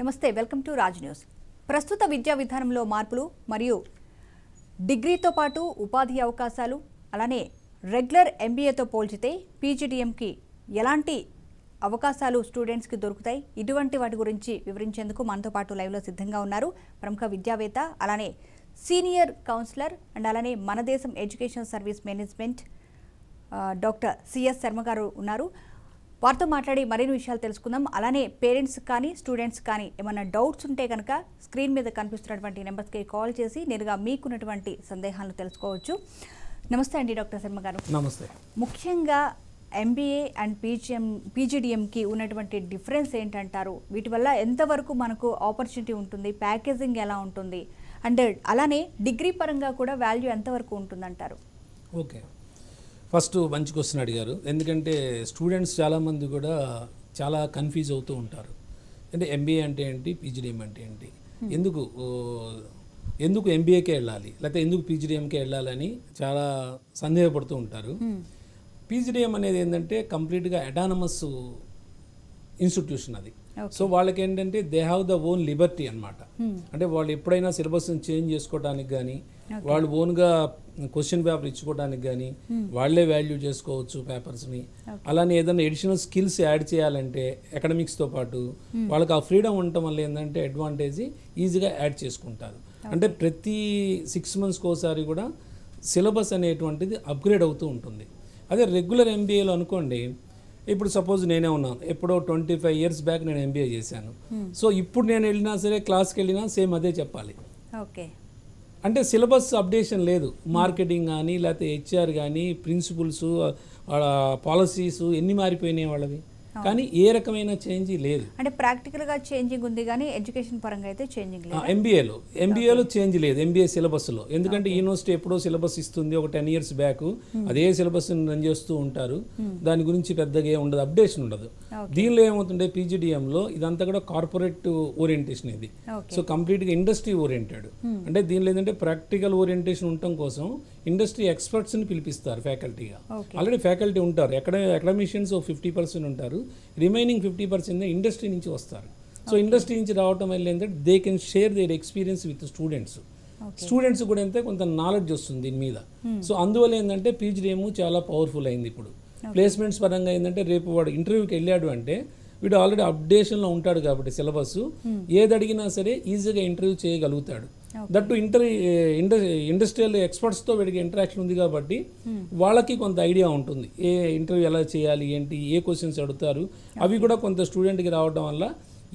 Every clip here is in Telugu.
నమస్తే, వెల్కమ్ టు రాజ్ న్యూస్. ప్రస్తుత విద్యా విధానంలో మార్పులు మరియు డిగ్రీతో పాటు ఉపాధి అవకాశాలు, అలానే రెగ్యులర్ ఎంబీఏతో పోల్చితే పీజీడీఎంకి ఎలాంటి అవకాశాలు స్టూడెంట్స్కి దొరుకుతాయి, ఇటువంటి వాటి గురించి వివరించేందుకు మనతో పాటు లైవ్లో సిద్ధంగా ఉన్నారు ప్రముఖ విద్యావేత్త, అలానే సీనియర్ కౌన్సిలర్ అండ్ అలానే మన దేశం education service management doctor CS Sharma గారు ఉన్నారు. వారితో మాట్లాడి మరిన్ని విషయాలు తెలుసుకుందాం. అలానే పేరెంట్స్ కానీ స్టూడెంట్స్ కానీ ఏమైనా డౌట్స్ ఉంటే కనుక స్క్రీన్ మీద కనిపిస్తున్నటువంటి నెంబర్స్కి కాల్ చేసి నేరుగా మీకున్నటువంటి సందేహాలను తెలుసుకోవచ్చు. నమస్తే అండి డాక్టర్ శర్మ గారు. నమస్తే. ముఖ్యంగా ఎంబీఏ అండ్ పీజీడీఎంకి ఉన్నటువంటి డిఫరెన్స్ ఏంటంటారు? వీటి వల్ల ఎంతవరకు మనకు ఆపర్చునిటీ ఉంటుంది, ప్యాకేజింగ్ ఎలా ఉంటుంది, అండ్ అలానే డిగ్రీ పరంగా కూడా వాల్యూ ఎంతవరకు ఉంటుందంటారు? ఓకే, ఫస్ట్ మంచి క్వశ్చన్ అడిగారు. ఎందుకంటే స్టూడెంట్స్ చాలామంది కూడా చాలా కన్ఫ్యూజ్ అవుతూ ఉంటారు. అంటే ఎంబీఏ అంటే ఏంటి, పీజీడీఎం అంటే ఏంటి, ఎందుకు ఎంబీఏకే వెళ్ళాలి లేకపోతే ఎందుకు పీజీడీఎంకే వెళ్ళాలని చాలా సందేహపడుతూ ఉంటారు. పీజీడీఎం అనేది ఏంటంటే కంప్లీట్గా అటానమస్ ఇన్స్టిట్యూషన్ అది. సో వాళ్ళకి ఏంటంటే they have the own Liberty అనమాట. అంటే వాళ్ళు ఎప్పుడైనా సిలబస్ని చేంజ్ చేసుకోవడానికి కానీ, వాళ్ళు ఓన్గా క్వశ్చన్ పేపర్ ఇచ్చుకోవడానికి కానీ వాళ్ళే వాల్యూ చేసుకోవచ్చు పేపర్స్ని. అలానే ఏదైనా ఎడిషనల్ స్కిల్స్ యాడ్ చేయాలంటే అకాడమిక్స్తో పాటు వాళ్ళకి ఆ ఫ్రీడమ్ ఉండటం వల్ల ఏంటంటే అడ్వాంటేజ్ ఈజీగా యాడ్ చేసుకుంటారు. అంటే ప్రతి 6 monthsకి ఒకసారి కూడా సిలబస్ అనేటువంటిది అప్గ్రేడ్ అవుతూ ఉంటుంది. అదే రెగ్యులర్ ఎంబీఏలో అనుకోండి, ఇప్పుడు సపోజ్ నేనే ఉన్నాను, ఎప్పుడో 25 years బ్యాక్ నేను ఎంబీఏ చేశాను. సో ఇప్పుడు నేను వెళ్ళినా సరే, క్లాస్కి వెళ్ళినా సేమ్ అదే చెప్పాలి. ఓకే, అంటే సిలబస్ అప్డేషన్ లేదు. మార్కెటింగ్ కానీ లేకపోతే హెచ్ఆర్ కానీ ప్రిన్సిపల్స్ పాలసీస్ ఎన్ని మారిపోయినాయి వాళ్ళవి, కానీ ఏ రకమైన చేంజ్ లేదు. అంటే ప్రాక్టికల్గా చేంజింగ్ ఉంది కానీ ఎడ్యుకేషన్ పరంగా అయితే చేంజింగ్ లేదు. ఎంబీఏలో చేంజ్ లేదు, ఎంబీఏ సిలబస్లో. ఎందుకంటే యూనివర్సిటీ ఎప్పుడో సిలబస్ ఇస్తుంది, ఒక 10 years బ్యాక్ అదే సిలబస్ రన్ చేస్తూ ఉంటారు. దాని గురించి పెద్దగా ఉండదు, అప్డేషన్ ఉండదు. దీనిలో ఏమవుతుంటే పీజీడీఎంలో ఇదంతా కూడా కార్పొరేట్ ఓరియంటేషన్ ఇది. సో కంప్లీట్గా ఇండస్ట్రీ ఓరియంటెడ్. అంటే దీనిలో ఏంటంటే ప్రాక్టికల్ ఓరియంటేషన్ ఉండటం కోసం ఇండస్ట్రీ ఎక్స్పర్ట్స్ని పిలిపిస్తారు ఫ్యాకల్టీగా. ఆల్రెడీ ఫ్యాకల్టీ ఉంటారు, అకాడమిషియన్స్ 50% ఉంటారు, రిమైనింగ్ 50% ఇండస్ట్రీ నుంచి వస్తారు. సో ఇండస్ట్రీ నుంచి రావటం వల్ల ఏంటంటే they can share their experience with students కూడా ఎంత కొంత నాలెడ్జ్ వస్తుంది దీని మీద. సో అందువల్ల ఏంటంటే పీజీడీఎం చాలా పవర్ఫుల్ అయింది. ఇప్పుడు ప్లేస్మెంట్స్ పరంగా ఏంటంటే రేపు వాడు ఇంటర్వ్యూకి వెళ్ళాడు అంటే వీడు ఆల్రెడీ అప్డేషన్లో ఉంటాడు కాబట్టి సిలబస్ ఏది అడిగినా సరే ఈజీగా ఇంటర్వ్యూ చేయగలుగుతాడు. దట్టు ఇండస్ట్రియల్ ఎక్స్పర్ట్స్తో వీడికి ఇంటరాక్షన్ ఉంది కాబట్టి వాళ్ళకి కొంత ఐడియా ఉంటుంది, ఏ ఇంటర్వ్యూ ఎలా చేయాలి, ఏంటి, ఏ క్వశ్చన్స్ అడుగుతారు, అవి కూడా కొంత స్టూడెంట్కి రావడం వల్ల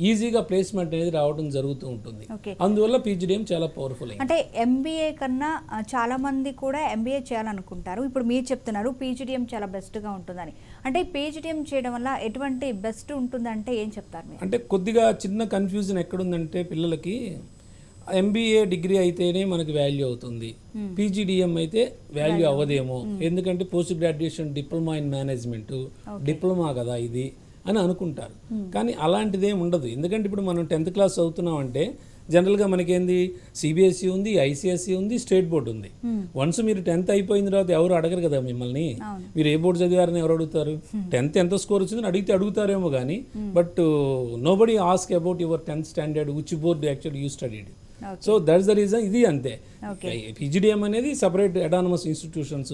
ఈజీగా ప్లేస్మెంట్ అనేది రావడం జరుగుతూ ఉంటుంది. అందువల్ల పీజీడీఎం చాలా పవర్ఫుల్ అయింది. అంటే ఎంబీఏ కన్నా చాలా మంది కూడా ఎంబీఏ చేయాలనుకుంటారు. ఇప్పుడు మీరు చెప్తున్నారు పీజీడీఎం చాలా బెస్ట్గా ఉంటుందని. అంటే పీజీడీఎం చేయడం వల్ల ఎటువంటి బెస్ట్ ఉంటుందంటే ఏం చెప్తారు మీరు? అంటే కొద్దిగా చిన్న కన్ఫ్యూజన్ ఎక్కడుందంటే పిల్లలకి ఎంబీఏ డిగ్రీ అయితేనే మనకి వాల్యూ అవుతుంది, పీజీడీఎం అయితే వాల్యూ అవ్వదేమో, ఎందుకంటే post graduation diploma in management diploma కదా ఇది అని అనుకుంటారు. కానీ అలాంటిదేం ఉండదు. ఎందుకంటే ఇప్పుడు మనం 10th class చదువుతున్నాం అంటే జనరల్గా మనకేంది సిబిఎస్ఈ ఉంది, ఐసిఎస్ఈ ఉంది, స్టేట్ బోర్డు ఉంది. వన్స్ మీరు 10th అయిపోయిన తర్వాత ఎవరు అడగరు కదా మిమ్మల్ని, మీరు ఏ బోర్డు చదివారని ఎవరు అడుగుతారు? 10th ఎంత స్కోర్ వచ్చిందని అడుగుతారేమో కానీ, but nobody ask about your 10th standard, which board actually you studied. So that's the reason. ఇది అంతే. పీజీడీఎం అనేది సపరేట్ అటానమస్ ఇన్స్టిట్యూషన్స్,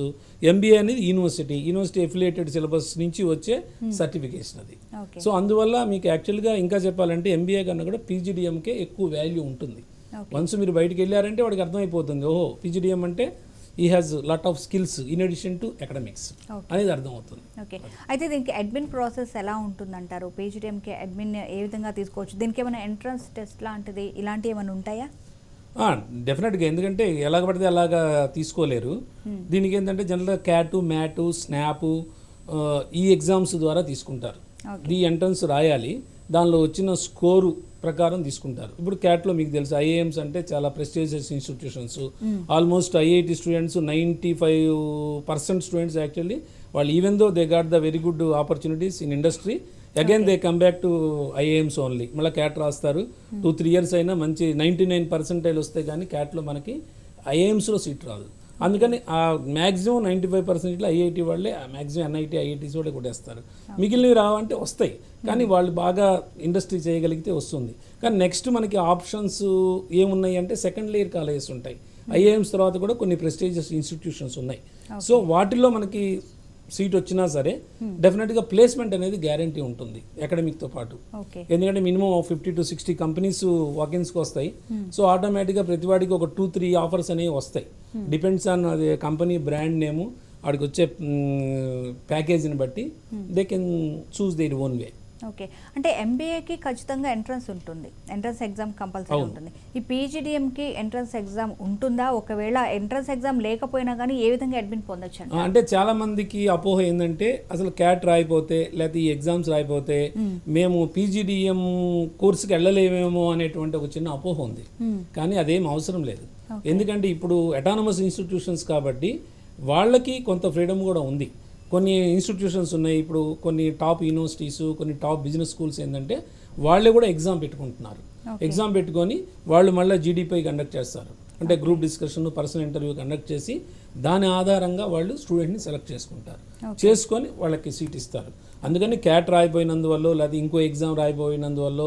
ఎంబీఏ అనేది యూనివర్సిటీ అఫిలియేటెడ్ సిలబస్ నుంచి వచ్చే సర్టిఫికేషన్ అది. సో అందువల్ల మీకు యాక్చువల్గా ఇంకా చెప్పాలంటే ఎంబీఏ కన్నా కూడా పీజీడీఎంకే ఎక్కువ వాల్యూ ఉంటుంది. వన్స్ మీరు బయటికి వెళ్ళారంటే వాడికి అర్థమైపోతుంది, ఓహో పీజీడీఎం అంటే ఈ has lot of skills in addition to academics అనేది అర్థమవుతుంది. ఓకే, అయితే దీనికి అడ్మిన్ ప్రాసెస్ ఎలా ఉంటుందంటారు? పీజీడీఎంకి అడ్మిన్ ఏ విధంగా తీసుకోవచ్చు? దీనికి ఏమైనా ఎంట్రన్స్ టెస్ట్ లాంటిది ఇలాంటివి ఏమైనా ఉంటాయా? డెఫినెట్గా, ఎందుకంటే ఎలాగ పడితే అలాగా తీసుకోలేరు. దీనికి ఏంటంటే జనరల్గా క్యాటు, మ్యాటు, స్నాపు ఈ ఎగ్జామ్స్ ద్వారా తీసుకుంటారు. ఈ ఎంట్రన్స్ రాయాలి, దానిలో వచ్చిన స్కోరు ప్రకారం తీసుకుంటారు. ఇప్పుడు క్యాట్లో మీకు తెలుసు ఐఐఎమ్స్ అంటే చాలా prestigious institutions. Almost IIT students 95% students actually వాళ్ళు even though they got the very good opportunities in industry, again they come back to IIMs only. మళ్ళీ క్యాట్ రాస్తారు, 2-3 years అయినా మంచి 99% వస్తే కానీ క్యాట్లో మనకి ఐఐఎమ్స్లో సీట్ రాదు. అందుకని ఆ మ్యాక్సిమం 95% ఐఐటి వాళ్ళే, మ్యాక్సిమం ఎన్ఐటి ఐఐటీస్ వాళ్ళే కొట్టేస్తారు. మిగిలినవి రావంటే వస్తాయి, కానీ వాళ్ళు బాగా ఇండస్ట్రీ చేయగలిగితే వస్తుంది. కానీ నెక్స్ట్ మనకి ఆప్షన్స్ ఏమున్నాయి అంటే సెకండ్ లేయర్ కాలేజెస్ ఉంటాయి. ఐఐఎమ్స్ తర్వాత కూడా కొన్ని ప్రెస్టీజియస్ ఇన్స్టిట్యూషన్స్ ఉన్నాయి. సో వాటిల్లో మనకి సీట్ వచ్చినా సరే డెఫినెట్గా ప్లేస్మెంట్ అనేది గ్యారంటీ ఉంటుంది అకాడమిక్తో పాటు. ఎందుకంటే మినిమం 50 to 60 కంపెనీస్ వాకిన్స్కి వస్తాయి. సో ఆటోమేటిక్గా ప్రతివాడికి ఒక 2-3 ఆఫర్స్ అనేవి వస్తాయి. డిపెండ్స్ ఆన్ అది కంపెనీ బ్రాండ్ నేము, వాడికి వచ్చే ప్యాకేజీని బట్టి they can choose their own way. Okay, అంటే ఎంబీఏకి ఖచ్చితంగా ఎంట్రన్స్ ఉంటుంది, ఎంట్రన్స్ ఎగ్జామ్ కంపల్సరీ ఉంటుంది. ఈ పీజీడీఎంకి ఎంట్రన్స్ ఎగ్జామ్ ఉంటుందా? ఒకవేళ ఎంట్రన్స్ ఎగ్జామ్ లేకపోయినా కానీ ఏ విధంగా అడ్మిట్ పొందొచ్చు? అంటే చాలా మందికి అపోహ ఏంటంటే అసలు క్యాట్ రాయిపోతే లేకపోతే ఈ ఎగ్జామ్స్ రాయిపోతే మేము పీజీడీఎం కోర్సుకి వెళ్ళలేమేమో అనేటువంటి ఒక చిన్న అపోహ ఉంది. కానీ అదేం అవసరం లేదు. ఎందుకంటే ఇప్పుడు అటానమస్ ఇన్స్టిట్యూషన్స్ కాబట్టి వాళ్ళకి కొంత ఫ్రీడమ్ కూడా ఉంది. కొన్ని ఇన్స్టిట్యూషన్స్ ఉన్నాయి, ఇప్పుడు కొన్ని టాప్ యూనివర్సిటీస్, కొన్ని టాప్ బిజినెస్ స్కూల్స్ ఏంటంటే వాళ్ళే కూడా ఎగ్జామ్ పెట్టుకుంటున్నారు. ఎగ్జామ్ పెట్టుకొని వాళ్ళు మళ్ళీ జీడీపై కండక్ట్ చేస్తారు. అంటే group discussion, personal interview conduct చేసి దాని ఆధారంగా వాళ్ళు స్టూడెంట్ని సెలెక్ట్ చేసుకుంటారు. చేసుకొని వాళ్ళకి సీట్ ఇస్తారు. అందుకని క్యాట్ రాయిపోయినందువల్ల లేదా ఇంకో ఎగ్జామ్ రాయిపోయినందువల్ల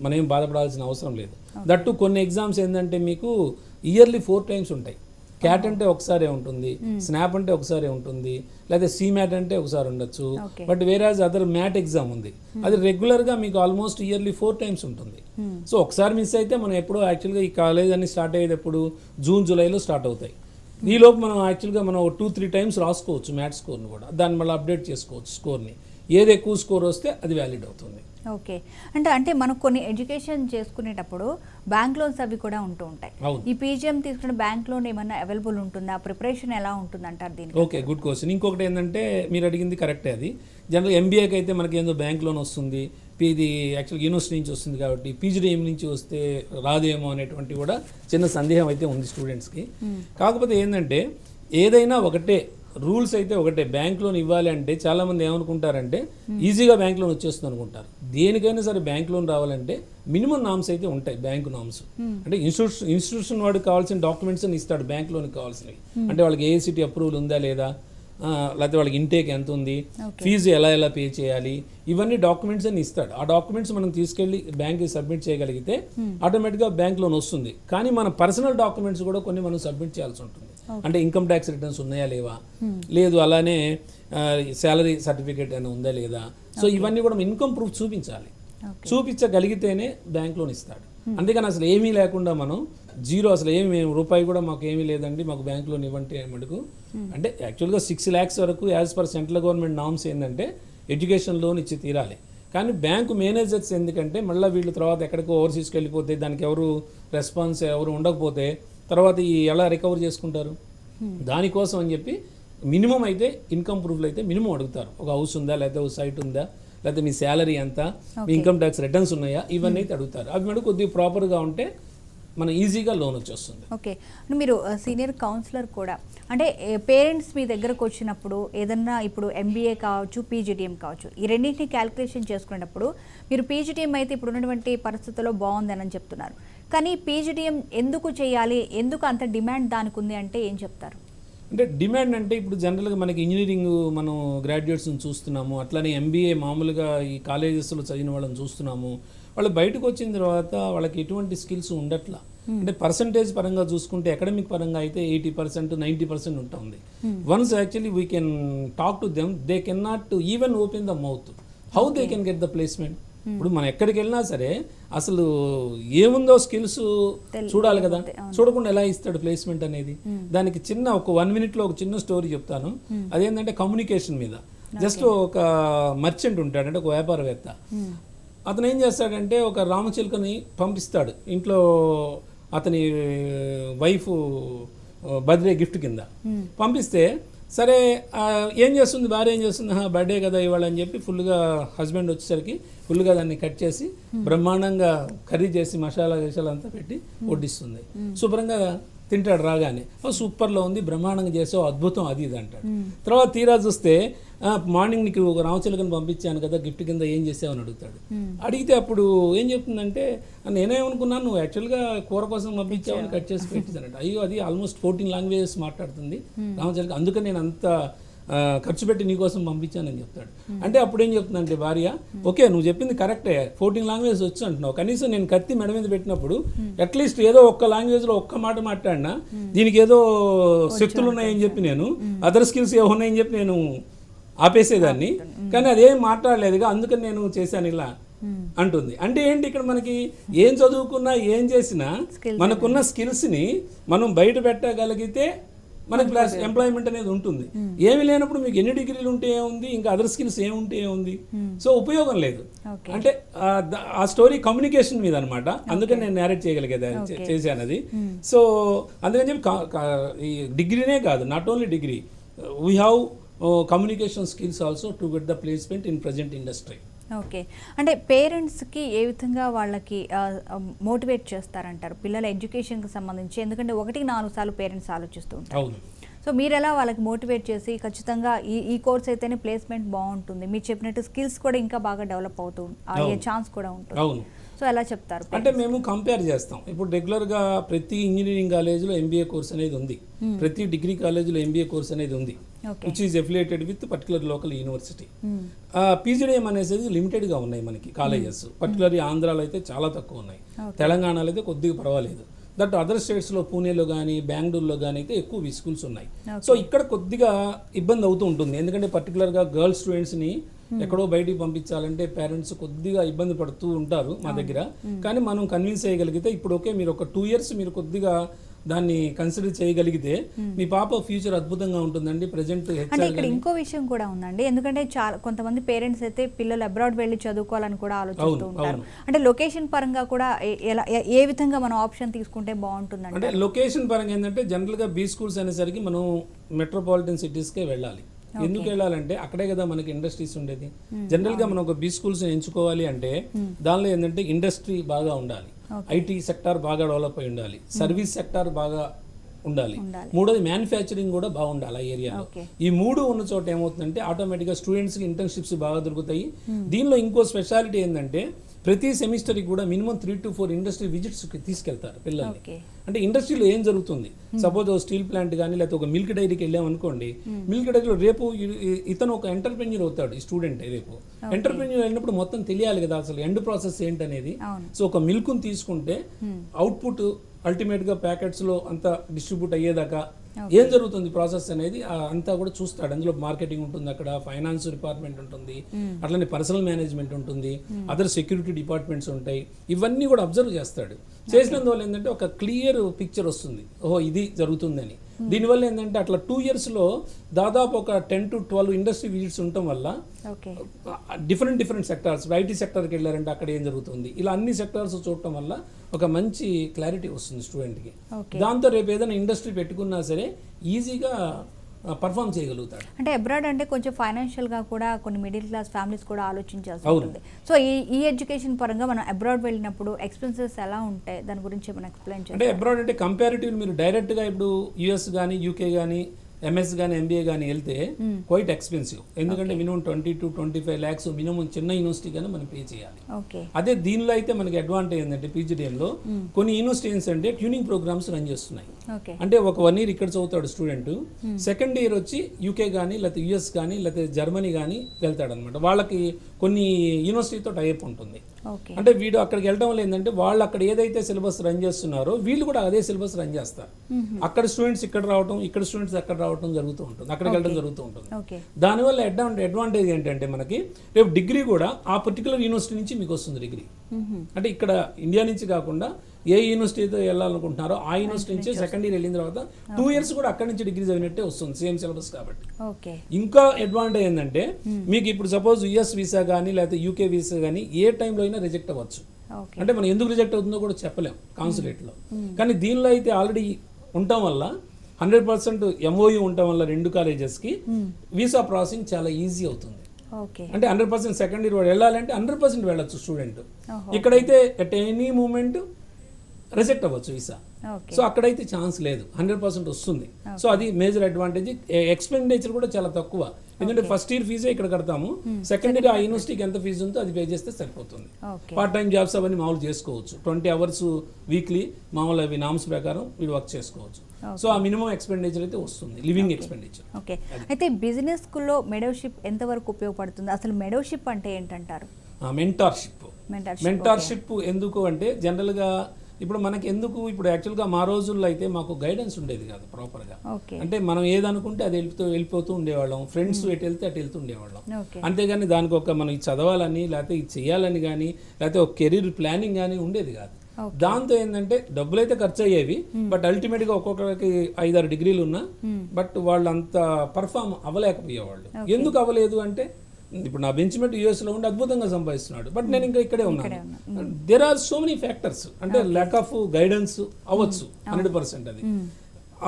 మనం ఏం బాధపడాల్సిన అవసరం లేదు. దట్టు కొన్ని ఎగ్జామ్స్ ఏంటంటే మీకు ఇయర్లీ 4 times ఉంటాయి. క్యాట్ అంటే ఒకసారి ఉంటుంది, స్నాప్ అంటే ఒకసారి ఉంటుంది, లేదా సీమ్యాట్ అంటే ఒకసారి ఉండొచ్చు. But whereas other mat exam ఉంది, అది రెగ్యులర్గా మీకు ఆల్మోస్ట్ ఇయర్లీ 4 times ఉంటుంది. సో ఒకసారి మిస్ అయితే మనం ఎప్పుడో యాక్చువల్గా ఈ కాలేజ్ అన్ని స్టార్ట్ అయ్యేటప్పుడు జూన్ జూలైలో స్టార్ట్ అవుతాయి. ఈలోపు మనం యాక్చువల్గా మనం 2-3 times రాసుకోవచ్చు మ్యాట్ స్కోర్ని కూడా, దాన్ని మళ్ళీ అప్డేట్ చేసుకోవచ్చు స్కోర్ని. ఏది ఎక్కువ స్కోర్ వస్తే అది వ్యాలిడ్ అవుతుంది. ఓకే, అంటే మనం కొన్ని ఎడ్యుకేషన్ చేసుకునేటప్పుడు బ్యాంక్ లోన్స్ అవి కూడా ఉంటూ ఉంటాయి. ఈ పీజీఎం తీసుకున్న బ్యాంక్ లోన్ ఏమన్నా అవైలబుల్ ఉంటుందా? ప్రిపరేషన్ ఎలా ఉంటుంది అంటారు దీనికి? Okay, good question. ఇంకొకటి ఏంటంటే మీరు అడిగింది కరెక్టే. అది జనరల్ ఎంబీఏకి అయితే మనకి ఏందో బ్యాంక్ లోన్ వస్తుంది, ఇది యాక్చువల్గా యూనివర్సిటీ నుంచి వస్తుంది కాబట్టి పీజీడీఎం నుంచి వస్తే రాదేమో అనేటువంటి కూడా చిన్న సందేహం అయితే ఉంది స్టూడెంట్స్కి. కాకపోతే ఏంటంటే ఏదైనా ఒకటే రూల్స్ అయితే ఒకటే. బ్యాంక్ లోన్ ఇవ్వాలి అంటే చాలామంది ఏమనుకుంటారంటే ఈజీగా బ్యాంక్ లోన్ వచ్చేస్తుంది అనుకుంటారు. దేనికైనా సరే బ్యాంక్ లోన్ రావాలంటే మినిమం నామ్స్ అయితే ఉంటాయి, బ్యాంకు నామ్స్. అంటే ఇన్స్టిట్యూషన్ వాడికి కావాల్సిన డాక్యుమెంట్స్ అని ఇస్తాడు బ్యాంక్ లోన్కి కావాల్సినవి. అంటే వాళ్ళకి ఏఐసిటీ అప్రూవల్ ఉందా లేదా, లేకపోతే వాళ్ళకి ఇంటేక్ ఎంత ఉంది, ఫీజు ఎలా పే చేయాలి, ఇవన్నీ డాక్యుమెంట్స్ అని ఇస్తాడు. ఆ డాక్యుమెంట్స్ మనం తీసుకెళ్లి బ్యాంక్కి సబ్మిట్ చేయగలిగితే ఆటోమేటిక్గా బ్యాంక్ లోన్ వస్తుంది. కానీ మన పర్సనల్ డాక్యుమెంట్స్ కూడా కొన్ని మనం సబ్మిట్ చేయాల్సి ఉంటుంది. అంటే ఇన్కమ్ ట్యాక్స్ రిటర్న్స్ ఉన్నాయా లేవా, లేదు అలానే శాలరీ సర్టిఫికేట్ అని ఉందా లేదా. సో ఇవన్నీ కూడా ఇన్కమ్ ప్రూఫ్ చూపించాలి. చూపించగలిగితేనే బ్యాంక్ లోన్ ఇస్తాడు. అందుకని అసలు ఏమీ లేకుండా మనం జీరో, అసలు ఏమి రూపాయి కూడా మాకు ఏమీ లేదండి మాకు బ్యాంక్ లోన్ ఇవ్వంటే మటుకు, అంటే యాక్చువల్గా 6 lakhs వరకు as per central government norms ఏంటంటే ఎడ్యుకేషన్ లోన్ ఇచ్చి తీరాలి. కానీ బ్యాంకు మేనేజర్స్ ఎందుకంటే మళ్ళీ వీళ్ళు తర్వాత ఎక్కడికో ఓవర్సీస్కి వెళ్ళిపోతే దానికి ఎవరు రెస్పాన్స్ ఎవరు ఉండకపోతే తర్వాత ఎలా రికవర్ చేసుకుంటారు. దానికోసం అని చెప్పి మినిమం అయితే ఇన్కమ్ ప్రూఫ్లు అయితే మినిమం అడుగుతారు. ఒక హౌస్ ఉందా, లేకపోతే ఒక సైట్ ఉందా, లేకపోతే మీ శాలరీ ఎంత, మీ ఇన్కమ్ ట్యాక్స్ రిటర్న్స్ ఉన్నాయా, ఇవన్నీ అయితే అడుగుతారు. అవి మనకు కొద్దిగా ప్రాపర్గా ఉంటే మన ఈజీగా లోన్ వచ్చేస్తుంది. ఓకే, మీరు సీనియర్ కౌన్సిలర్ కూడా, అంటే పేరెంట్స్ మీ దగ్గరకు వచ్చినప్పుడు ఏదన్నా ఇప్పుడు ఎంబీఏ కావచ్చు, పీజీడీఎం కావచ్చు, ఈ రెండింటిని క్యాలిక్యులేషన్ చేసుకునేటప్పుడు మీరు పీజీడీఎం అయితే ఇప్పుడు ఉన్నటువంటి పరిస్థితుల్లో బాగుందని చెప్తున్నారు, కానీ పీజీడీఎం ఎందుకు చేయాలి, ఎందుకు అంత డిమాండ్ దానికి ఉంది అంటే ఏం చెప్తారు? అంటే డిమాండ్ అంటే ఇప్పుడు జనరల్గా మనకి ఇంజనీరింగ్ మనం గ్రాడ్యుయేట్స్ని చూస్తున్నాము, అట్లానే ఎంబీఏ మామూలుగా ఈ కాలేజెస్లో చదివిన వాళ్ళని చూస్తున్నాము. వాళ్ళు బయటకు వచ్చిన తర్వాత వాళ్ళకి ఎటువంటి స్కిల్స్ ఉండట్లా. అంటే పర్సంటేజ్ పరంగా చూసుకుంటే అకాడమిక్ పరంగా అయితే 80%, 90% ఉంటుంది. Once actually we can talk to them, they can not even open the mouth, how they can get the placement. ఇప్పుడు మనం ఎక్కడికి వెళ్ళినా సరే అసలు ఏముందో స్కిల్స్ చూడాలి కదా, చూడకుండా ఎలా ఇస్తాడు ప్లేస్మెంట్ అనేది. దానికి చిన్న ఒక 1 minute ఒక చిన్న స్టోరీ చెప్తాను. అదేంటంటే కమ్యూనికేషన్ మీద. జస్ట్ ఒక మర్చెంట్ ఉంటాడు, అంటే ఒక వ్యాపారవేత్త. అతను ఏం చేస్తాడంటే ఒక రామచిలుకని పంపిస్తాడు ఇంట్లో అతని వైఫ్ బర్త్డే గిఫ్ట్ కింద పంపిస్తే, సరే ఏం చేస్తుంది భార్య, ఏం చేస్తుంది, బర్త్డే కదా ఇవాళ అని చెప్పి ఫుల్గా హస్బెండ్ వచ్చేసరికి ఫుల్గా దాన్ని కట్ చేసి బ్రహ్మాండంగా కర్రీ చేసి మసాలా అంతా పెట్టి వడ్డిస్తుంది. శుభ్రంగా తింటాడు. రాగానే సూపర్లో ఉంది, బ్రహ్మాండంగా చేసావు, అద్భుతం, అది ఇది అంటాడు. తర్వాత తీరా చూస్తే మార్నింగ్ నీకు ఒక రామచిలకని పంపించాను కదా గిఫ్ట్ కింద ఏం చేసావని అడుగుతాడు. అడిగితే అప్పుడు ఏం చెప్తుందంటే నేనేమనుకున్నాను నువ్వు యాక్చువల్గా కూర కోసం పంపించావని కట్ చేసి పెట్టించానంట. అయ్యో అది ఆల్మోస్ట్ 14 లాంగ్వేజెస్ మాట్లాడుతుంది రామచిలక, అందుకని నేను అంత ఖర్చు పెట్టి నీకోసం పంపించానని చెప్తాడు. అంటే అప్పుడు ఏం చెప్తుందంటే భార్య, ఓకే నువ్వు చెప్పింది కరెక్టే, 14 లాంగ్వేజెస్ వచ్చు అంటున్నావు, కనీసం నేను కత్తి మెడ మీద పెట్టినప్పుడు అట్లీస్ట్ ఏదో ఒక్క లాంగ్వేజ్లో ఒక్క మాట మాట్లాడినా దీనికి ఏదో శక్తులు ఉన్నాయని చెప్పి నేను అదర్ స్కిల్స్ ఏమున్నాయని చెప్పి నేను ఆపేసేదాన్ని, కానీ అదేం మాట్లాడలేదుగా అందుకని నేను చేశాను ఇలా అంటుంది. అంటే ఏంటి, ఇక్కడ మనకి ఏం చదువుకున్నా ఏం చేసినా మనకున్న స్కిల్స్ని మనం బయట పెట్టగలిగితే మనకి ప్లస్ ఎంప్లాయ్మెంట్ అనేది ఉంటుంది. ఏమి లేనప్పుడు మీకు ఎన్ని డిగ్రీలు ఉంటే ఏముంది, ఇంకా అదర్ స్కిల్స్ ఏముంటే ఏముంది, సో ఉపయోగం లేదు. అంటే ఆ స్టోరీ కమ్యూనికేషన్ మీద అనమాట, అందుకని నేను నేరేట్ చేయగలిగేది చేశాను అది. సో అందుకని చెప్పి ఈ డిగ్రీనే కాదు, not only degree, we have communication skills also to get the placement in present industry. Okay, అంటే పేరెంట్స్కి ఏ విధంగా వాళ్ళకి మోటివేట్ చేస్తారంటారు పిల్లల ఎడ్యుకేషన్కి సంబంధించి? ఎందుకంటే 1-4 సార్లు పేరెంట్స్ ఆలోచిస్తూ ఉంటారు. సో మీరు ఎలా వాళ్ళకి మోటివేట్ చేసి ఖచ్చితంగా ఈ కోర్స్ అయితేనే ప్లేస్మెంట్ బాగుంటుంది, మీరు చెప్పినట్టు స్కిల్స్ కూడా ఇంకా బాగా డెవలప్ అవుతూ అయ్యే ఛాన్స్ కూడా ఉంటుంది, సో ఎలా చెప్తారు? అంటే మేము కంపేర్ చేస్తాం. ఇప్పుడు రెగ్యులర్గా ప్రతి ఇంజనీరింగ్ కాలేజీలో ఎంబీఏ కోర్స్ అనేది ఉంది, ప్రతి డిగ్రీ కాలేజీలో ఎంబీఏ కోర్స్ అనేది ఉంది, which is affiliated with particular local university. PGDM అనేది లిమిటెడ్గా ఉన్నాయి మనకి కాలేజెస్, పర్టికులర్లీ ఆంధ్రాలో అయితే చాలా తక్కువ ఉన్నాయి, తెలంగాణలో అయితే కొద్దిగా పర్వాలేదు. దట్ అదర్ స్టేట్స్లో పూణేలో కానీ బెంగళూరులో కానీ అయితే ఎక్కువ స్కూల్స్ ఉన్నాయి. సో ఇక్కడ కొద్దిగా ఇబ్బంది అవుతూ ఉంటుంది, ఎందుకంటే పర్టికులర్గా గర్ల్స్ స్టూడెంట్స్ని ఎక్కడో బయటికి పంపించాలంటే పేరెంట్స్ కొద్దిగా ఇబ్బంది పడుతూ ఉంటారు మా దగ్గర. కానీ మనం కన్విన్స్ చేయగలిగితే ఇప్పుడు ఓకే మీరు ఒక 2 years మీరు కొద్దిగా దాన్ని కన్సిడర్ చేయగలిగితే మీ పాప ఫ్యూచర్ అద్భుతంగా ఉంటుందండి. ప్రెజెంట్ అంటే ఇక్కడ ఇంకో విషయం కూడా ఉందండి, ఎందుకంటే చాలా కొంతమంది పేరెంట్స్ అయితే పిల్లలు అబ్రాడ్ వెళ్ళి చదువుకోవాలని కూడా ఆలోచిస్తూ ఉంటారు. అంటే లొకేషన్ పరంగా కూడా ఏ విధంగా మనం ఆప్షన్ తీసుకుంటే బాగుంటుందండి? అంటే లొకేషన్ పరంగా ఏంటంటే జనరల్గా బీ స్కూల్స్ అనేసరికి మనం మెట్రోపాలిటన్ సిటీస్కే వెళ్ళాలి. ఎందుకు వెళ్ళాలంటే అక్కడే కదా మనకి ఇండస్ట్రీస్ ఉండేది. జనరల్గా మనం ఒక బీ స్కూల్స్ ఎంచుకోవాలి అంటే దానిలో ఏంటంటే ఇండస్ట్రీ బాగా ఉండాలి, ఐటీ సెక్టార్ బాగా డెవలప్ అయి ఉండాలి, సర్వీస్ సెక్టార్ బాగా ఉండాలి, మూడోది మ్యానుఫ్యాక్చరింగ్ కూడా బాగుండాలి ఆ ఏరియాలో. ఈ 3 ఉన్న చోట ఏమవుతుందంటే ఆటోమేటిక్గా స్టూడెంట్స్కి ఇంటర్న్షిప్స్ బాగా దొరుకుతాయి. దీనిలో ఇంకో స్పెషాలిటీ ఏంటంటే ప్రతి సెమిస్టర్కి కూడా మినిమం 3 to 4 ఇండస్ట్రీ విజిట్స్కి తీసుకెళ్తారు పిల్లల్ని. అంటే ఇండస్ట్రీలో ఏం జరుగుతుంది, సపోజ్ స్టీల్ ప్లాంట్ కానీ లేకపోతే ఒక మిల్క్ డైరీకి వెళ్ళామనుకోండి, మిల్క్ డైరీలో రేపు ఇతను ఒక ఎంటర్ప్రెన్యూర్ అవుతాడు, ఈ స్టూడెంట్ రేపు ఎంటర్ప్రెన్యూర్ అయినప్పుడు మొత్తం తెలియాలి కదా అసలు ఎండ్ ప్రాసెస్ ఏంటనేది. సో ఒక మిల్క్ని తీసుకుంటే అవుట్పుట్ అల్టిమేట్గా ప్యాకెట్స్లో అంతా డిస్ట్రిబ్యూట్ అయ్యేదాకా ఏం జరుగుతుంది ప్రాసెస్ అనేది అంతా కూడా చూస్తాడు. అందులో మార్కెటింగ్ ఉంటుంది, అక్కడ ఫైనాన్స్ డిపార్ట్మెంట్ ఉంటుంది, అట్లనే పర్సనల్ మేనేజ్మెంట్ ఉంటుంది, అదర్ సెక్యూరిటీ డిపార్ట్మెంట్స్ ఉంటాయి, ఇవన్నీ కూడా అబ్జర్వ్ చేస్తాడు. చేసినందువల్ల ఏంటంటే ఒక క్లియర్ పిక్చర్ వస్తుంది, ఓహో ఇది జరుగుతుందని. దీనివల్ల ఏంటంటే అట్లా 2 yearsలో దాదాపు ఒక 10 to 12 ఇండస్ట్రీ విజిట్స్ ఉండటం వల్ల డిఫరెంట్ సెక్టార్స్, ఐటీ సెక్టర్కి వెళ్ళారంటే అక్కడ ఏం జరుగుతుంది, ఇలా అన్ని సెక్టార్స్ చూడటం వల్ల ఒక మంచి క్లారిటీ వస్తుంది స్టూడెంట్కి. దాంతో రేపు ఏదైనా ఇండస్ట్రీ పెట్టుకున్నా సరే ఈజీగా పర్ఫామ్ చేయగలుగుతాడు. అంటే అబ్రాడ్ అంటే కొంచెం ఫైనాన్షియల్గా కూడా కొన్ని మిడిల్ క్లాస్ ఫ్యామిలీస్ కూడా ఆలోచించాల్సి ఉంటుంది. సో ఈ ఎడ్యుకేషన్ పరంగా మనం అబ్రాడ్ వెళ్ళినప్పుడు ఎక్స్పెన్సెస్ ఎలా ఉంటాయి, దాని గురించి మనం ఎక్స్ప్లెయిన్ చేయాలి. అంటే అబ్రాడ్ అంటే కంపారిటివ్ మీరు డైరెక్ట్గా ఇప్పుడు యూఎస్ కానీ యూకే కానీ ఎంఎస్ కానీ ఎంబీఏ కానీ వెళ్తే క్వైట్ ఎక్స్పెన్సివ్, ఎందుకంటే మినిమం 20 to 25 lakhs మినిమం చిన్న యూనివర్సిటీ కానీ మనం పే చేయాలి. అదే దీనిలో అయితే మనకి అడ్వాంటేజ్ ఏంటంటే పీజీడీఎంలో కొన్ని యూనివర్సిటీస్ అంటే ట్యూనింగ్ ప్రోగ్రామ్స్ రన్ చేస్తున్నాయి. అంటే ఒక 1 year ఇక్కడ చదువుతాడు స్టూడెంట్, సెకండ్ ఇయర్ వచ్చి యూకే కానీ లేకపోతే యుఎస్ కానీ లేకపోతే జర్మనీ కానీ వెళ్తాడు అనమాట. వాళ్ళకి కొన్ని యూనివర్సిటీతో టైప్ ఉంటుంది. అంటే వీడు అక్కడికి వెళ్ళడం వల్ల ఏంటంటే వాళ్ళు అక్కడ ఏదైతే సిలబస్ రన్ చేస్తున్నారో వీళ్ళు కూడా అదే సిలబస్ రన్ చేస్తారు. అక్కడ స్టూడెంట్స్ ఇక్కడ రావడం, ఇక్కడ స్టూడెంట్స్ అక్కడ రావడం జరుగుతూ ఉంటుంది, అక్కడికి వెళ్ళడం జరుగుతూ ఉంటుంది. దానివల్ల అడ్వాంటేజ్ ఏంటంటే మనకి రేపు డిగ్రీ కూడా ఆ పర్టికులర్ యూనివర్సిటీ నుంచి మీకు వస్తుంది డిగ్రీ. అంటే ఇక్కడ ఇండియా నుంచి కాకుండా ఏ యూనివర్సిటీతో వెళ్ళాలనుకుంటున్నారో ఆ యూనివర్సిటీ నుంచి సెకండ్ ఇయర్ వెళ్ళిన తర్వాత 2 years కూడా అక్కడి నుంచి డిగ్రీ చదివినట్టే వస్తుంది, సేమ్ సిలబస్ కాబట్టి. ఇంకా అడ్వాంటేజ్ ఏంటంటే మీకు ఇప్పుడు సపోజ్ యుఎస్ వీసా కానీ లేకపోతే యూకే వీసా కానీ ఏ టైంలో అయినా రిజెక్ట్ అవ్వచ్చు. అంటే మనం ఎందుకు రిజెక్ట్ అవుతుందో కూడా చెప్పలేం కాన్సులేట్లో. కానీ దీనిలో అయితే ఆల్రెడీ ఉండటం వల్ల 100% MOU ఉండటం వల్ల 2 collegesకి వీసా ప్రాసెసింగ్ చాలా ఈజీ అవుతుంది. అంటే 100% సెకండ్ ఇయర్ వాడు వెళ్ళాలంటే 100% వెళ్ళొచ్చు స్టూడెంట్. ఇక్కడైతే అట్ ఎనీ మూమెంట్ రిజెక్ట్ అవ్వచ్చు వీసా. ఓకే. సో అక్కడైతే ఛాన్స్ లేదు, 100% వస్తుంది. సో అది మేజర్ అడ్వాంటేజ్. ఎక్స్పెండిచర్ కూడా చాలా తక్కువ, ఎందుకంటే ఫస్ట్ ఇయర్ ఫీజే ఇక్కడ కడతాము, సెకండ్ ఇయర్ ఆ యూనివర్సిటీకి ఎంత ఫీజు ఉందో అది పే చేస్తే సరిపోతుంది. ఓకే. పార్ట్ టైం జాబ్స్ అవన్నీ మామూలు చేసుకోవచ్చు, 20 hours వీక్లీ మామూలు అవి నామ్స్ ప్రకారం వీడు వర్క్ చేసుకోవచ్చు. సో ఆ మినిమం ఎక్స్పెండిచర్ అయితే వస్తుంది, లివింగ్ ఎక్స్పెండిచర్. ఓకే. అయితే బిజినెస్ స్కూల్లో మెడోషిప్ ఎంతవరకు ఉపయోగపడుతుంది? అసలు మెడోషిప్ అంటే ఏంటంటారు? మెంటార్షిప్ ఎందుకు అంటే జనరల్గా ఇప్పుడు మనకి ఎందుకు, ఇప్పుడు యాక్చువల్గా మా రోజుల్లో అయితే మాకు గైడెన్స్ ఉండేది కాదు ప్రాపర్గా. అంటే మనం ఏదనుకుంటే అది వెళ్ళిపోతూ ఉండేవాళ్ళం, ఫ్రెండ్స్ ఎటు వెళ్తే అటు వెళ్తూ ఉండేవాళ్ళం. అంతేగాని దానికి ఒక మనం ఇది చదవాలని లేకపోతే ఇది చేయాలని కానీ లేకపోతే ఒక కెరీర్ ప్లానింగ్ కానీ ఉండేది కాదు. దాంతో ఏంటంటే డబ్బులు అయితే ఖర్చు అయ్యేవి, బట్ అల్టిమేట్గా ఒక్కొక్కరికి 5-6 డిగ్రీలు ఉన్నా బట్ వాళ్ళు అంత పర్ఫామ్ అవ్వలేకపోయేవాళ్ళు. ఎందుకు అవ్వలేదు అంటే ఇప్పుడు నా బెంచ్మేట్ యూఎస్లో ఉండి అద్భుతంగా సంపాదిస్తున్నాడు, బట్ నేను ఇంకా ఇక్కడే ఉన్నాను. There are so many factors. అంటే ల్యాక్ ఆఫ్ గైడెన్స్ అవ్వచ్చు 100%. అది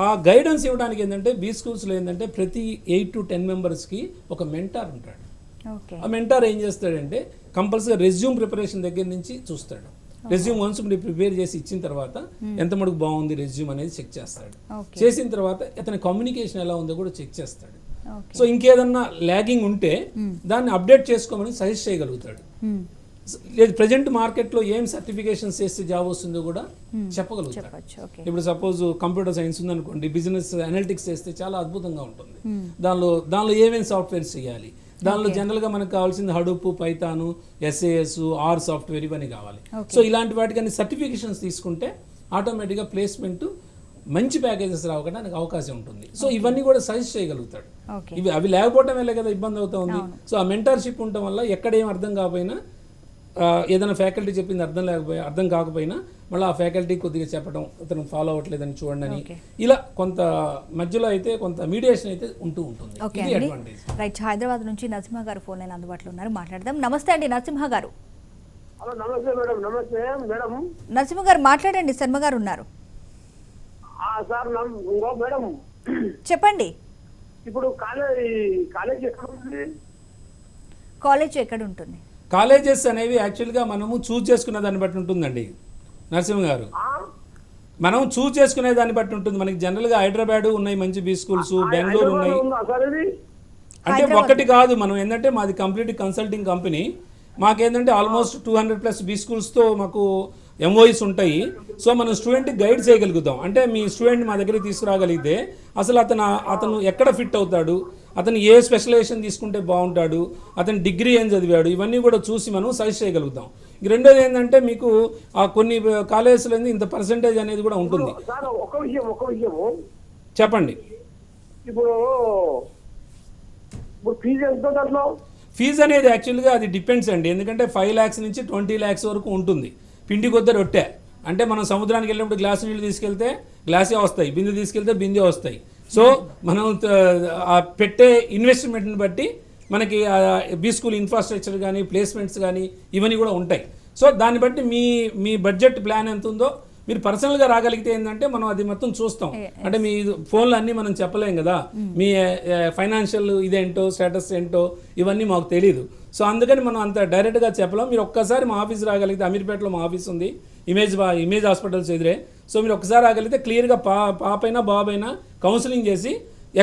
ఆ గైడెన్స్ ఇవ్వడానికి ఏంటంటే బీ స్కూల్స్లో ఏంటంటే ప్రతి 8 to 10 మెంబర్స్కి ఒక మెంటార్ ఉంటాడు. ఆ మెంటార్ ఏం చేస్తాడంటే కంపల్సరీ రెజ్యూమ్ ప్రిపరేషన్ దగ్గర నుంచి చూస్తాడు. రెజ్యూమ్ వన్స్ మీరు ప్రిపేర్ చేసి ఇచ్చిన తర్వాత ఎంత మటుకు బాగుంది రెజ్యూమ్ అనేది చెక్ చేస్తాడు. చేసిన తర్వాత అతని కమ్యూనికేషన్ ఎలా ఉందో కూడా చెక్ చేస్తాడు. సో ఇంకేదన్నా ల్యాగింగ్ ఉంటే దాన్ని అప్డేట్ చేసుకోమని సజెస్ట్ చేయగలుగుతాడు. లేదు ప్రజెంట్ మార్కెట్లో ఏం సర్టిఫికేషన్స్ చేస్తే జాబ్ వస్తుందో కూడా చెప్పగలుగుతాడు. ఇప్పుడు సపోజ్ కంప్యూటర్ సైన్స్ ఉందనుకోండి, బిజినెస్ అనలిటిక్స్ చేస్తే చాలా అద్భుతంగా ఉంటుంది. దానిలో ఏమేమి సాఫ్ట్వేర్స్ చేయాలి, దానిలో జనరల్గా మనకు కావాల్సింది Hadoop, Python, SAS, R software ఇవన్నీ కావాలి. సో ఇలాంటి వాటికన్నీ సర్టిఫికేషన్స్ తీసుకుంటే ఆటోమేటిక్గా ప్లేస్మెంట్ మంచి ప్యాకేజెస్ రావడానికి అవకాశం ఉంటుంది. సో ఇవన్నీ కూడా సజెస్ట్ చేయగలుగుతాడు. అవి లేకపోవటం వల్ల కదా ఇబ్బంది అవుతా ఉంది. సో ఆ మెంటార్షిప్ ఉండటం వల్ల ఎక్కడేం అర్థం కాకపోయినా, ఏదైనా ఫ్యాకల్టీ చెప్పింది అర్థం కాకపోయినా మళ్ళీ ఆ ఫ్యాకల్టీ కొద్దిగా చెప్పడం, అతను ఫాలో అవ్వట్లేదని చూడండి అని, ఇలా కొంత మధ్యలో అయితే కొంత మీడియేషన్ అయితే ఉంటూ ఉంటుంది. ఇది అడ్వాంటేజ్. రైట్. హైదరాబాద్ నుంచి నరసింహ గారు ఫోన్ లైన్ అందుబాటులో ఉన్నారు, మాట్లాడదాం. నమస్తే అండి నరసింహ గారు. నమస్తే మేడం. నమస్తే మేడం. నరసింహ గారు మాట్లాడండి, శర్మ గారు ఉన్నారు. సార్ మేడం చెప్పండి. ఇప్పుడు కాలేజ్ ఎక్కడ ఉంటుంది? కాలేజ్ ఎక్కడ ఉంటుంది? కాలేజెస్ అనేవి యాక్చువల్గా మనము చూజ్ చేసుకునే దాన్ని బట్టి ఉంటుందండి నరసింహ గారు. మనం చూజ్ చేసుకునే దాన్ని బట్టి ఉంటుంది. మనకి జనరల్గా హైదరాబాద్ ఉన్నాయి మంచి బీ స్కూల్స్, బెంగళూరు ఉన్నాయి. అంటే ఒక్కటి కాదు, మనం ఏంటంటే మాది కంప్లీట్ కన్సల్టింగ్ కంపెనీ. మాకేంటంటే ఆల్మోస్ట్ 200+ బీ స్కూల్స్తో మాకు MOEs ఉంటాయి. సో మనం స్టూడెంట్కి గైడ్ చేయగలుగుతాం. అంటే మీ స్టూడెంట్ మా దగ్గరికి తీసుకురాగలిగితే అసలు అతను ఎక్కడ ఫిట్ అవుతాడు, అతను ఏ స్పెషలైజేషన్ తీసుకుంటే బాగుంటాడు, అతను డిగ్రీ ఏం చదివాడు, ఇవన్నీ కూడా చూసి మనం సజెస్ట్ చేయగలుగుతాం. రెండోది ఏంటంటే మీకు ఆ కొన్ని కాలేజెస్లో ఇంత పర్సెంటేజ్ అనేది కూడా ఉంటుంది. ఒక విషయం చెప్పండి. ఇప్పుడు ఫీజు ఎంత దాంట్లో? ఫీజు అనేది యాక్చువల్గా అది డిపెండ్స్ అండి. ఎందుకంటే 5 lakhs నుంచి 20 lakhs వరకు ఉంటుంది. పిండి కొద్ది రొట్టె. అంటే మనం సముద్రానికి వెళ్ళినప్పుడు గ్లాసు నీళ్ళు తీసుకెళ్తే గ్లాసే వస్తాయి, బిందె తీసుకెళ్తే బిందె వస్తాయి. సో మనం ఆ పెట్టే ఇన్వెస్ట్మెంట్ని బట్టి మనకి బీ స్కూల్ ఇన్ఫ్రాస్ట్రక్చర్ కానీ ప్లేస్మెంట్స్ కానీ ఇవన్నీ కూడా ఉంటాయి. సో దాన్ని బట్టి మీ బడ్జెట్ ప్లాన్ ఎంత ఉందో మీరు పర్సనల్గా రాగలిగితే ఏంటంటే మనం అది మొత్తం చూస్తాం. అంటే మీ ఫోన్లో అన్నీ మనం చెప్పలేం కదా, మీ ఫైనాన్షియల్ ఇదేంటో స్టేటస్ ఏంటో ఇవన్నీ మాకు తెలియదు. సో అందుకని మనం అంత డైరెక్ట్గా చెప్పలేం. మీరు ఒక్కసారి మా ఆఫీస్ రాగలిగితే, అమీర్పేటలో మా ఆఫీస్ ఉంది, ఇమేజ్ హాస్పిటల్స్ ఎదురే. సో మీరు ఒకసారి రాగలిగితే క్లియర్గా పాపైనా బాబైనా కౌన్సిలింగ్ చేసి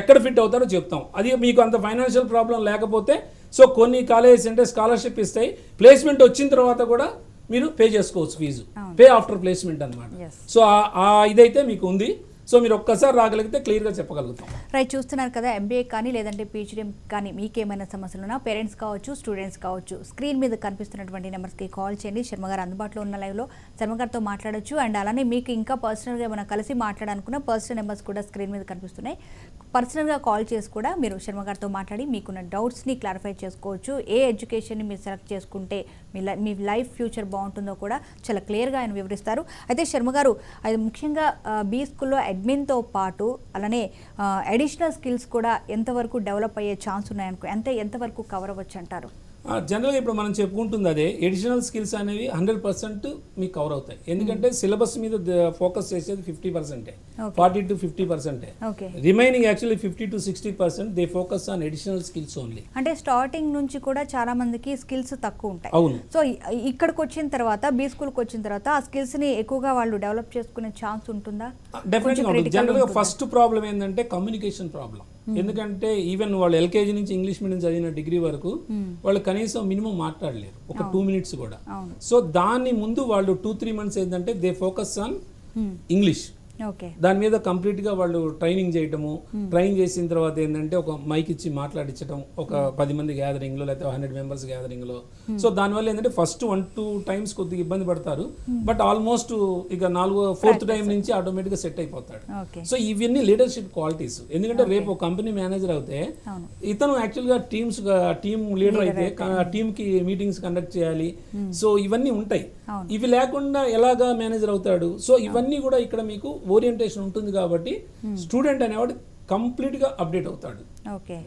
ఎక్కడ ఫిట్ అవుతారో చెప్తాం. అది మీకు అంత ఫైనాన్షియల్ ప్రాబ్లం లేకపోతే, సో కొన్ని కాలేజెస్ అంటే స్కాలర్షిప్ ఇస్తాయి, ప్లేస్మెంట్ వచ్చిన తర్వాత కూడా మీరు పే చేసుకోవచ్చు ఫీజు, పే ఆఫ్టర్ ప్లేస్మెంట్ అనమాట. సో ఇదైతే మీకు ఉంది. సో మీరు ఒక్కసారి రాగలిగితే క్లియర్గా చెప్పగలుగుతాం. రైట్. చూస్తున్నారు కదా, MBA కానీ లేదంటే PhD కానీ మీకేమైనా సమస్యలు ఉన్నా పేరెంట్స్ కావచ్చు, స్టూడెంట్స్ కావచ్చు, స్క్రీన్ మీద కనిపిస్తున్నటువంటి నెంబర్స్కి కాల్ చేయండి. శర్మ గారు అందుబాటులో ఉన్న లైవ్లో శర్మ గారితో మాట్లాడొచ్చు. అండ్ అలానే మీకు ఇంకా పర్సనల్గా ఏమైనా కలిసి మాట్లాడాలనుకున్న పర్సనల్ నెంబర్స్ కూడా స్క్రీన్ మీద కనిపిస్తున్నాయి. పర్సనల్గా కాల్ చేసి కూడా మీరు శర్మ గారితో మాట్లాడి మీకున్న డౌట్స్ని క్లారిఫై చేసుకోవచ్చు. ఏ ఎడ్యుకేషన్ని మీరు సెలెక్ట్ చేసుకుంటే మీ లైఫ్ ఫ్యూచర్ బాగుంటుందో కూడా చాలా క్లియర్గా ఆయన వివరిస్తారు. అయితే శర్మ గారు, అది ముఖ్యంగా బీ స్కూల్లో అడ్మిన్తో పాటు అలానే అడిషనల్ స్కిల్స్ కూడా ఎంతవరకు డెవలప్ అయ్యే ఛాన్స్ ఉన్నాయనుకో, ఎంతవరకు కవర్ అవ్వచ్చు అంటారు? జనరల్గా ఇప్పుడు మనం చెప్పుకుంటుంది అదే ఎడిషనల్ స్కిల్స్ అనేవి 100% మీకు కవర్ అవుతాయి. ఎందుకంటే సిలబస్ మీద ఫోకస్ చేసేది 50%, 40 to 50%. Okay. Remaining actually 50 to 60% they focus on additional skills only. అంటే స్టార్టింగ్ నుంచి కూడా చాలా మందికి స్కిల్స్ తక్కువ ఉంటాయి. అవును. సో ఇక్కడికి వచ్చిన తర్వాత బీ స్కూల్కి వచ్చిన తర్వాత ఆ స్కిల్స్ ని ఎక్కువగా వాళ్ళు డెవలప్ చేసుకునే ఛాన్స్ ఉంటుందా? డెఫినెట్గా ఉంటుంది. జనరల్గా ఫస్ట్ ప్రాబ్లం ఏంటంటే కమ్యూనికేషన్ ప్రాబ్లం. ఎందుకంటే ఈవెన్ వాళ్ళు ఎల్కేజీ నుంచి ఇంగ్లీష్ మీడియం చదివిన డిగ్రీ వరకు వాళ్ళు కనీసం మినిమం మాట్లాడలేరు, ఒక 2 minutes కూడా. సో దాని ముందు వాళ్ళు 2-3 months ఏంటంటే they focus on English. Okay. దాని మీద కంప్లీట్గా వాళ్ళు ట్రైనింగ్ చేయటము, ట్రైన్ చేసిన తర్వాత ఏంటంటే ఒక మైక్ ఇచ్చి మాట్లాడించడం, ఒక 10 మంది గ్యాదరింగ్లో లేకపోతే 100 members గ్యాదరింగ్లో. సో దానివల్ల ఏంటంటే ఫస్ట్ 1-2 times కొద్దిగా ఇబ్బంది పడతారు, బట్ ఆల్మోస్ట్ ఇక 4th time నుంచి ఆటోమేటిక్గా సెట్ అయిపోతాడు. సో ఇవన్నీ లీడర్షిప్ క్వాలిటీస్. ఎందుకంటే రేపు ఒక కంపెనీ మేనేజర్ అయితే ఇతను యాక్చువల్గా టీమ్ లీడర్ అయితే టీమ్కి మీటింగ్స్ కండక్ట్ చేయాలి. సో ఇవన్నీ ఉంటాయి. ఇవి లేకుండా ఎలాగా మేనేజర్ అవుతాడు? సో ఇవన్నీ కూడా ఇక్కడ మీకు ఓరియంటేషన్ ఉంటుంది కాబట్టి స్టూడెంట్ అనేవాడు కంప్లీట్గా అప్డేట్ అవుతాడు.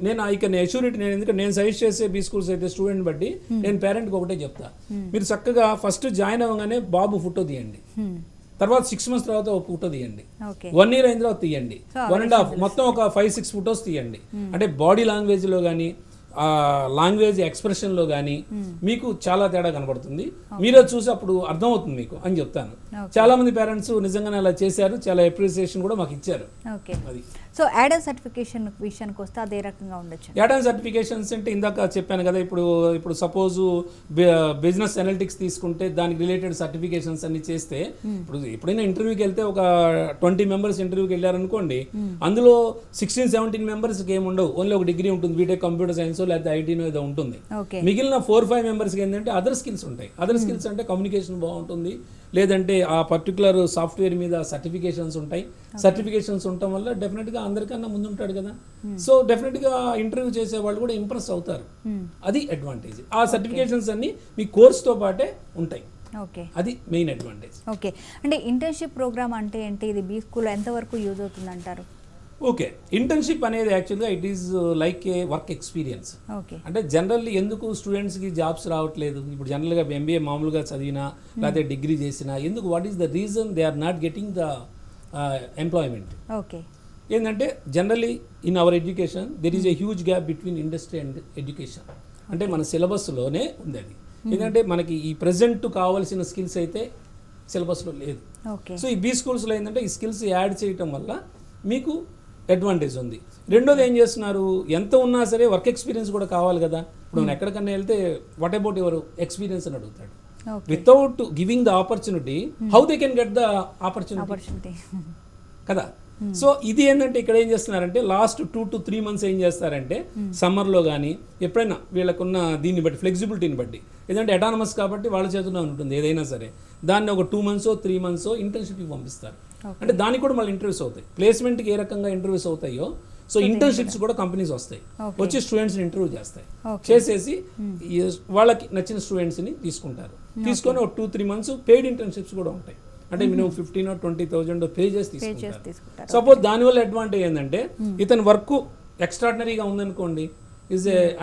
నేను ఐ కెన్ అష్యూరిటీ, ఎందుకంటే నేను సజెస్ట్ చేసే బీ స్కూల్స్ అయితే స్టూడెంట్ బట్టి నేను పేరెంట్కి ఒకటే చెప్తా, మీరు చక్కగా ఫస్ట్ జాయిన్ అవ్వగానే బాబు ఫోటో తీయండి, తర్వాత 6 months తర్వాత ఒక ఫోటో తీయండి, 1 year అయిన తర్వాత తీయండి, 1.5 మొత్తం ఒక 5-6 photos తీయండి. అంటే బాడీ లాంగ్వేజ్లో కానీ లాంగ్వేజ్ ఎక్స్ప్రెషన్లో కానీ మీకు చాలా తేడా కనబడుతుంది. మీరే చూసి అప్పుడు అర్థమవుతుంది మీకు అని చెప్తాను. చాలా మంది పేరెంట్స్ నిజంగానే అలా చేశారు, చాలా అప్రిసియేషన్ కూడా మాకు ఇచ్చారు. అది సో యాడన్ సర్టిఫికేషన్ విషయానికి వస్తే అదే రకంగా ఉండొచ్చు. యాడన్ సర్టిఫికేషన్స్ అంటే ఇందాక చెప్పాను కదా, ఇప్పుడు సపోజ్ బిజినెస్ అనలిటిక్స్ తీసుకుంటే దానికి రిలేటెడ్ సర్టిఫికేషన్స్ అన్ని చేస్తే, ఇప్పుడు ఎప్పుడైనా ఇంటర్వ్యూకి వెళ్తే ఒక 20 members ఇంటర్వ్యూకి వెళ్ళారనుకోండి, అందులో 16-17 members ఏమి ఉండవు, ఓన్లీ ఒక డిగ్రీ ఉంటుంది, బీటెక్ కంప్యూటర్ సైన్స్ లేకపోతే ఐటీనో ఏదో ఉంటుంది. మిగిలిన 4-5 members ఏంటంటే అదర్ స్కిల్స్ ఉంటాయి. అదర్ స్కిల్స్ అంటే కమ్యూనికేషన్ బాగుంటుంది, లేదంటే ఆ పర్టికులర్ సాఫ్ట్వేర్ మీద సర్టిఫికేషన్స్ ఉంటాయి. సర్టిఫికేషన్స్ ఉండటం వల్ల డెఫినెట్గా అందరికన్నా ముందు ఉంటాడు కదా. సో డెఫినెట్గా ఇంటర్వ్యూ చేసే వాళ్ళు కూడా ఇంప్రెస్ అవుతారు. అది అడ్వాంటేజ్. ఆ సర్టిఫికేషన్స్ అన్ని మీ కోర్స్తో పాటే ఉంటాయి. అది మెయిన్ అడ్వాంటేజ్. ఓకే. అంటే ఇంటర్న్షిప్ ప్రోగ్రామ్ అంటే ఏంటి? ఇది బీ స్కూల్లో ఎంతవరకు యూజ్ అవుతుంది అంటారు? ఓకే, ఇంటర్న్షిప్ అనేది యాక్చువల్గా it is like A work experience. అంటే జనరల్లీ ఎందుకు స్టూడెంట్స్కి జాబ్స్ రావట్లేదు? ఇప్పుడు జనరల్గా ఎంబీఏ మామూలుగా చదివినా లేకపోతే డిగ్రీ చేసినా ఎందుకు, what is the reason they are not getting the employment? Okay. ఏంటంటే generally in our education there is a huge gap between industry and education. అంటే మన సిలబస్లోనే ఉంది అది. ఎందుకంటే మనకి ఈ ప్రజెంట్ కావాల్సిన స్కిల్స్ అయితే సిలబస్లో లేదు. సో ఈ బీ స్కూల్స్లో ఏంటంటే ఈ స్కిల్స్ యాడ్ చేయటం వల్ల మీకు అడ్వాంటేజ్ ఉంది. రెండోది ఏం చేస్తున్నారు, ఎంత ఉన్నా సరే వర్క్ ఎక్స్పీరియన్స్ కూడా కావాలి కదా. ఇప్పుడు మనం ఎక్కడికన్నా వెళ్తే వాట్ అబౌట్ యువర్ ఎక్స్పీరియన్స్ అని అడుగుతాడు. Without giving the opportunity how they can get the opportunity కదా. సో ఇది ఏంటంటే ఇక్కడ ఏం చేస్తున్నారంటే లాస్ట్ 2 to 3 months ఏం చేస్తారంటే సమ్మర్లో కానీ ఎప్పుడైనా వీళ్ళకున్న దీన్ని బట్టి ఫ్లెక్సిబిలిటీని బట్టి, ఏదంటే అటానమస్ కాబట్టి వాళ్ళ చేతుల్లో ఉంటుంది ఏదైనా సరే, దాన్ని ఒక 2 months 3 months ఇంటర్న్షిప్కి పంపిస్తారు. అంటే దానికి కూడా మళ్ళీ ఇంటర్వ్యూస్ అవుతాయి. ప్లేస్మెంట్కి ఏ రకంగా ఇంటర్వ్యూస్ అవుతాయో సో ఇంటర్న్షిప్స్ కూడా కంపెనీస్ వస్తాయి, వచ్చి స్టూడెంట్స్ని ఇంటర్వ్యూ చేస్తాయి, చేసేసి వాళ్ళకి నచ్చిన స్టూడెంట్స్ని తీసుకుంటారు. తీసుకొని ఒక 2-3 months పెయిడ్ ఇంటర్న్షిప్స్ కూడా ఉంటాయి. అంటే మినిమం 15,000 or 20,000 పే చేసి తీసుకుంటారు. సపోజ్ దానివల్ల అడ్వాంటేజ్ ఏంటంటే ఇతని వర్క్ ఎక్స్ట్రాడినరీగా ఉందనుకోండి,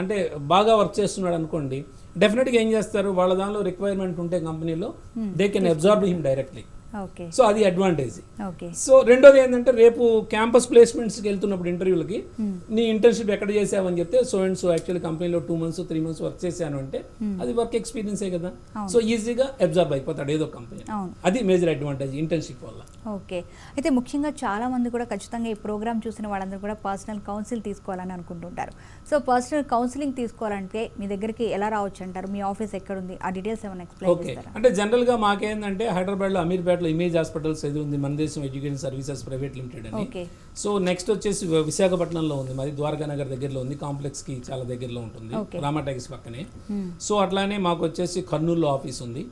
అంటే బాగా వర్క్ చేస్తున్నాడు అనుకోండి, డెఫినెట్గా ఏం చేస్తారు, వాళ్ళ దానిలో రిక్వైర్మెంట్ ఉంటే కంపెనీలో they can absorb him directly. So అది అడ్వాంటేజ్. సో రెండోది ఏంటంటే రేపు క్యాంపస్ ప్లేస్మెంట్స్కి వెళ్తున్నప్పుడు ఇంటర్వ్యూలకి నీ ఇంటర్న్షిప్ ఎక్కడ చేసావని చెప్తే సో అండ్ సో యాక్చువల్లీ కంపెనీలో 2 months 3 months వర్క్ చేశాను అంటే అది వర్క్ ఎక్స్పీరియన్సే కదా. సో ఈజీగా అబ్జార్బ్ అయిపోతాడు ఏదో కంపెనీ. అది మేజర్ అడ్వాంటేజ్ ఇంటర్న్షిప్ వల్ల. ఓకే. అయితే ముఖ్యంగా చాలా మంది కూడా ఖచ్చితంగా ఈ ప్రోగ్రామ్ చూసిన వాళ్ళందరూ కూడా పర్సనల్ కౌన్సిల్ తీసుకోవాలని అనుకుంటుంటారు. సో పర్సనల్ కౌన్సిలింగ్ తీసుకోవాలంటే మీ దగ్గరికి ఎలా రావచ్చు అంటారు? మీ ఆఫీస్ ఎక్కడ ఉంది? ఆ డీటెయిల్స్ ఏమైనా ఎక్స్ప్లెయిన్ చేస్తారా? అంటే జనరల్గా మాకేందంటే హైదరాబాద్లో అమీర్పేటలో ఇమేజ్ హాస్పిటల్స్ ఎదురు ఉంది మన దేశం ఎడ్యుకేషన్ సర్వీసెస్ ప్రైవేట్ లిమిటెడ్ అని. సో నెక్స్ట్ వచ్చేసి విశాఖపట్నంలో ఉంది, మాది ద్వారకా నగర్ దగ్గరలో ఉంది, కాంప్లెక్స్కి చాలా దగ్గరలో ఉంటుంది, రామాటాక్స్ పక్కనే. సో అట్లానే మాకు వచ్చేసి కర్నూలులో ఆఫీస్ ఉంది,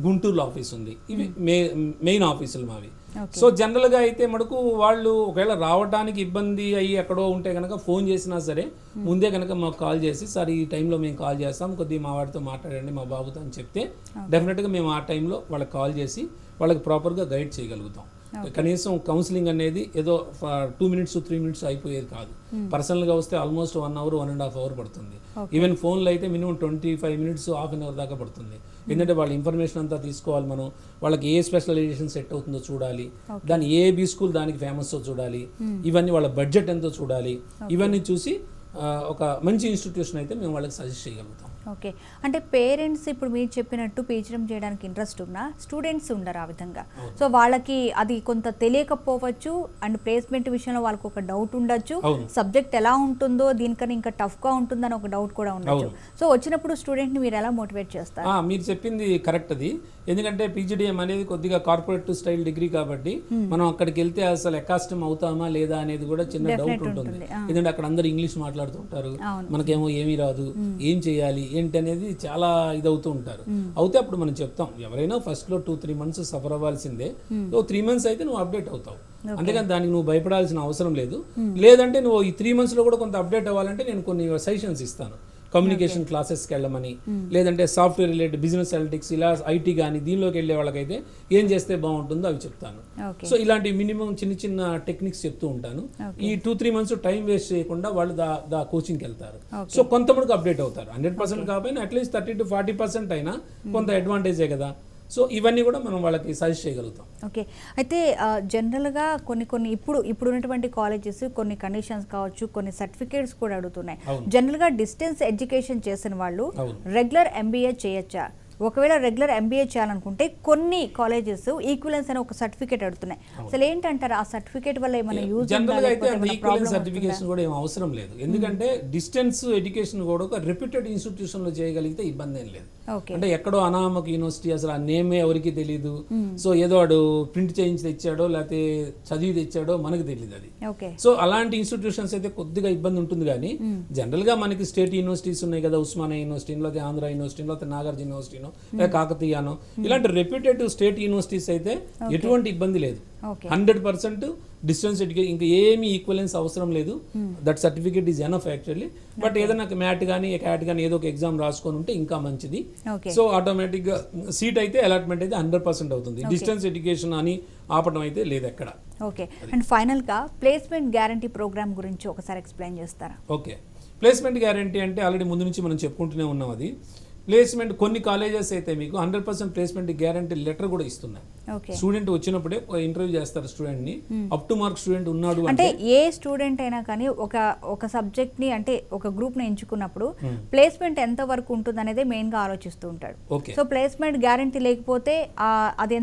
గుంటూరులో ఆఫీస్ ఉంది. ఇవి మెయిన్ ఆఫీసులు మావి. సో జనరల్గా అయితే మటుకు వాళ్ళు ఒకవేళ రావడానికి ఇబ్బంది అయ్యి ఎక్కడో ఉంటే కనుక ఫోన్ చేసినా సరే ముందే కనుక మాకు కాల్ చేసి సార్ ఈ టైంలో మేము కాల్ చేస్తాం, కొద్దిగా మా వాడితో మాట్లాడండి మా బాబుతో అని చెప్తే డెఫినెట్గా మేము ఆ టైంలో వాళ్ళకి కాల్ చేసి వాళ్ళకి ప్రాపర్గా గైడ్ చేయగలుగుతాం. కనీసం కౌన్సిలింగ్ అనేది ఏదో 2 minutes 3 minutes అయిపోయేది కాదు. పర్సనల్గా వస్తే ఆల్మోస్ట్ 1 hour 1.5 hour పడుతుంది. ఈవెన్ ఫోన్లో అయితే minimum 25 minutes half an hour దాకా పడుతుంది. ఎందుకంటే వాళ్ళ ఇన్ఫర్మేషన్ అంతా తీసుకోవాలి, మనం వాళ్ళకి ఏ స్పెషలైజేషన్ సెట్ అవుతుందో చూడాలి, దాని ఏ బీ స్కూల్ దానికి ఫేమస్ చూడాలి, ఇవన్నీ వాళ్ళ బడ్జెట్ ఎంతో చూడాలి, ఇవన్నీ చూసి ఒక మంచి ఇన్స్టిట్యూషన్ అయితే మేము వాళ్ళకి సజెస్ట్ చేయగలుగుతాం. ఓకే, అంటే పేరెంట్స్ ఇప్పుడు మీరు చెప్పినట్టు పీజీఎం చేయడానికి ఇంట్రెస్ట్ ఉన్నా స్టూడెంట్స్ ఉండరు ఆ విధంగా. సో వాళ్ళకి అది కొంత తెలియకపోవచ్చు అండ్ ప్లేస్మెంట్ విషయంలో వాళ్ళకి ఒక డౌట్ ఉండొచ్చు, సబ్జెక్ట్ ఎలా ఉంటుందో దీనికన్నా ఇంకా టఫ్గా ఉంటుందని ఒక డౌట్ కూడా ఉండొచ్చు. సో వచ్చినప్పుడు స్టూడెంట్ని మీరు ఎలా మోటివేట్ చేస్తారు? మీరు చెప్పింది కరెక్ట్ అది. ఎందుకంటే పీజీడిఎం అనేది కొద్దిగా కార్పొరేట్ స్టైల్ డిగ్రీ కాబట్టి మనం అక్కడికి వెళ్తే అసలు ఎకాస్టమ్ అవుతామా లేదా అనేది కూడా చిన్న డౌట్ ఉంటుంది. ఎందుకంటే అక్కడ అందరు ఇంగ్లీష్ మాట్లాడుతుంటారు, మనకేమో ఏమీ రాదు, ఏం చేయాలి ఏంటి అనేది చాలా ఇదవుతూ ఉంటారు. అయితే అప్పుడు మనం చెప్తాం, ఎవరైనా ఫస్ట్ లో 2-3 months సఫర్ అవ్వాల్సిందే. 3 months అయితే నువ్వు అప్డేట్ అవుతావు, అంతేగాని దానికి నువ్వు భయపడాల్సిన అవసరం లేదు. లేదంటే నువ్వు ఈ 3 months లో కూడా కొంత అప్డేట్ అవ్వాలంటే నేను కొన్ని సజెషన్స్ ఇస్తాను. కమ్యూనికేషన్ క్లాసెస్కి వెళ్ళమని, లేదంటే సాఫ్ట్వేర్ రిలేటెడ్ బిజినెస్ అనలిటిక్స్ ఇలా ఐటీ కానీ దీనిలోకి వెళ్ళే వాళ్ళకైతే ఏం చేస్తే బాగుంటుందో అవి చెప్తాను. సో ఇలాంటి మినిమం చిన్న చిన్న టెక్నిక్స్ చెప్తూ ఉంటాను. ఈ 2-3 months టైం వేస్ట్ చేయకుండా వాళ్ళు దా కోచింగ్కి వెళ్తారు. సో కొంతమందికి అప్డేట్ అవుతారు. 100% కాకపోయినా అట్లీస్ట్ 30-40% అయినా కొంత అడ్వాంటేజే కదా. సో ఇవన్నీ కూడా మనం వాళ్ళకి సజెస్ట్ చేయగలుగుతాం. ఓకే, అయితే జనరల్గా కొన్ని ఇప్పుడు ఉన్నటువంటి కాలేజెస్ కొన్ని కండిషన్స్ కావచ్చు, కొన్ని సర్టిఫికేట్స్ కూడా అడుగుతున్నాయి. జనరల్గా డిస్టెన్స్ ఎడ్యుకేషన్ చేసిన వాళ్ళు రెగ్యులర్ ఎంబీఏ చేయొచ్చా? ఒకవేళ రెగ్యులర్ ఎంబీఏ చేయాలనుకుంటే కొన్ని కాలేజెస్ ఈక్వలెన్స్ అనే ఒక సర్టిఫికేట్ అడుగుతున్నాయి. అసలు ఏంటంటారు, ఆ సర్టిఫికేట్ వల్ల ఏమైనా యూజ్? జనరల్గా అయితే ఈక్వలెన్స్ సర్టిఫికేషన్ కూడా ఏం అవసరం లేదు. ఎందుకంటే డిస్టెన్స్ ఎడ్యుకేషన్ కూడా ఒక రెప్యూటెడ్ ఇన్స్టిట్యూషన్ లో చేయగలిగితే ఇబ్బంది ఏం లేదు. అంటే ఎక్కడో అనామక యూనివర్సిటీ, అసలు ఆ నేమే ఎవరికి తెలియదు. సో ఏదో వాడు ప్రింట్ చేయించి తెచ్చాడో లేకపోతే చదివి తెచ్చాడో మనకు తెలియదు అది. సో అలాంటి ఇన్స్టిట్యూషన్స్ అయితే కొద్దిగా ఇబ్బంది ఉంటుంది. కానీ జనరల్ గా మనకి స్టేట్ యూనివర్సిటీస్ ఉన్నాయి కదా, ఉస్మానియా యూనివర్సిటీ, లేకపోతే ఆంధ్ర యూనివర్సిటీ, లేకపోతే నాగార్జున యూనివర్సిటీ, కాకతీయానో, ఇలాంటి రెప్యూటెడ్ స్టేట్ యూనివర్సిటీస్ అయితే ఎటువంటి ఇబ్బంది లేదు. 100% డిస్టెన్స్ ఎడ్యుకేషన్ ఇంకా ఏమీ ఈక్వలెన్స్ అవసరం లేదు. That certificate is enough actually. But ఏదైనా మ్యాట్ కానీ క్యాట్ కానీ ఏదో ఒక ఎగ్జామ్ రాసుకొని ఉంటే ఇంకా మంచిది. సో ఆటోమేటిక్ గా సీట్ అయితే అలాట్మెంట్ అయితే 100% అవుతుంది. డిస్టెన్స్ ఎడ్యుకేషన్ అని ఆపడం అయితే లేదు ఎక్కడ. ఓకే, అండ్ ఫైనల్ గా ప్లేస్మెంట్ గ్యారంటీ ప్రోగ్రామ్ గురించి ఒకసారి ఎక్స్ప్లెయిన్ చేస్తారా? ఓకే, ప్లేస్మెంట్ గ్యారంటీ అంటే ఆల్రెడీ ముందు నుంచి మనం చెప్పుకుంటూనే ఉన్నాం. అది ప్లేస్మెంట్ కొన్ని కాలేజెస్ అయితే మీకు 100% ప్లేస్మెంట్ గ్యారంటీ లెటర్ కూడా ఇస్తున్నాయి. స్టూడెంట్ వచ్చినప్పుడే ఇంటర్వ్యూ చేస్తారు స్టూడెంట్ ని, అప్ టు మార్క్ స్టూడెంట్ ఉన్నాడు అంటే ఏ స్టూడెంట్ అయినా కానీ ఒక సబ్జెక్ట్ ని అంటే ఒక గ్రూప్ ని ఎంచుకున్నప్పుడు ప్లేస్మెంట్ ఎంత వరకు ఉంటుంది అనేది మెయిన్ గా ఆలోచిస్తూ ఉంటాడు. సో ప్లేస్మెంట్ గ్యారంటీ లేకపోతే అది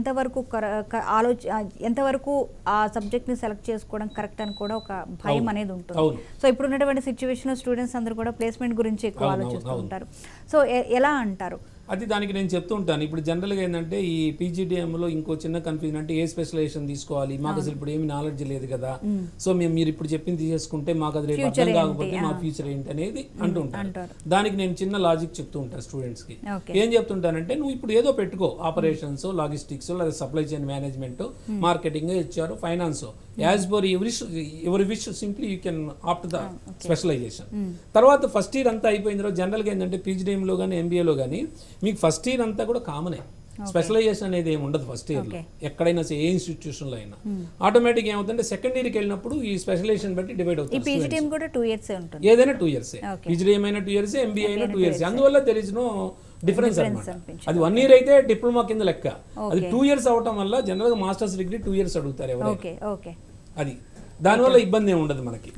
ఎంతవరకు ఆ సబ్జెక్ట్ ని సెలెక్ట్ చేసుకోవడం కరెక్ట్ అని కూడా ఒక భయం అనేది ఉంటుంది. సో ఇప్పుడు ఉన్నటువంటి సిచ్యువేషన్ లో స్టూడెంట్స్ అందరూ కూడా ప్లేస్మెంట్ గురించి ఎక్కువ ఆలోచిస్తూ ఉంటారు. సో ఎలా అంటారు? అది దానికి నేను చెప్తూ ఉంటాను. ఇప్పుడు జనరల్గా ఏంటంటే ఈ పీజీడిఎంలో ఇంకో చిన్న కన్ఫ్యూజన్ అంటే ఏ స్పెషలైజేషన్ తీసుకోవాలి, మాకు అసలు ఇప్పుడు ఏమి నాలెడ్జ్ లేదు కదా, సో మీరు ఇప్పుడు చెప్పింది తీసేసుకుంటే మాకు అది రేపు అర్థం కాకపోతే మా ఫ్యూచర్ ఏంటి అనేది అంటుంటారు. దానికి నేను చిన్న లాజిక్ చెప్తూ ఉంటాను స్టూడెంట్స్ కి. ఏం చెప్తుంటానంటే, నువ్వు ఇప్పుడు ఏదో పెట్టుకో, ఆపరేషన్స్, లాజిస్టిక్స్, లేదా supply chain management, marketing, HR, finance, as per ఎవరి wish simply you can opt the specialization. తర్వాత ఫస్ట్ ఇయర్ అంతా అయిపోయిన తర్వాత జనరల్గా ఏంటంటే పీజీడిఎంలో కానీ ఎంబీఏలో కానీ మీకు ఫస్ట్ ఇయర్ అంతా కూడా కామనే, స్పెషలైజేషన్ అనేది ఏమి ఉండదు ఫస్ట్ ఇయర్ లో ఎక్కడైనా ఏ ఇన్స్టిట్యూషన్ లో అయినా. ఆటోమేటిక్ ఏమవుతుందంటే సెకండ్ ఇయర్కి వెళ్ళినప్పుడు ఈ స్పెషలైజేషన్ బట్టి డివైడ్ అవుతుంది. ఏదైనా 2 years, పీజీడిఎం అయినా 2 years, ఎంబీఏ అయినా 2 years. అందువల్ల దెర్ ఇస్ నో డిఫరెన్స్ అన్నమాట. అది 1 year అయితే డిప్లొమా కింద లెక్క, అది 2 years అవటం వల్ల జనరల్ గా మాస్టర్స్ డిగ్రీ 2 years అడుగుతారు ఎవరైనా. అది దానివల్ల ఇబ్బంది ఏమి ఉండదు మనకి.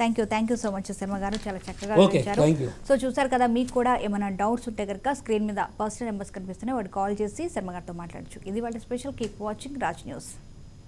Thank you so much Sharma గారు, చాలా చక్కగా వివరించారు. సో చూసారు కదా, మీకు కూడా ఏమైనా డౌట్స్ ఉంటే కనుక స్క్రీన్ మీద పర్సనల్ నెంబర్స్ కనిపిస్తున్నాయి, వాడు కాల్ చేసి శర్మ గారితో మాట్లాడచ్చు. ఇది వాళ్ళ special. Keep watching Raj news.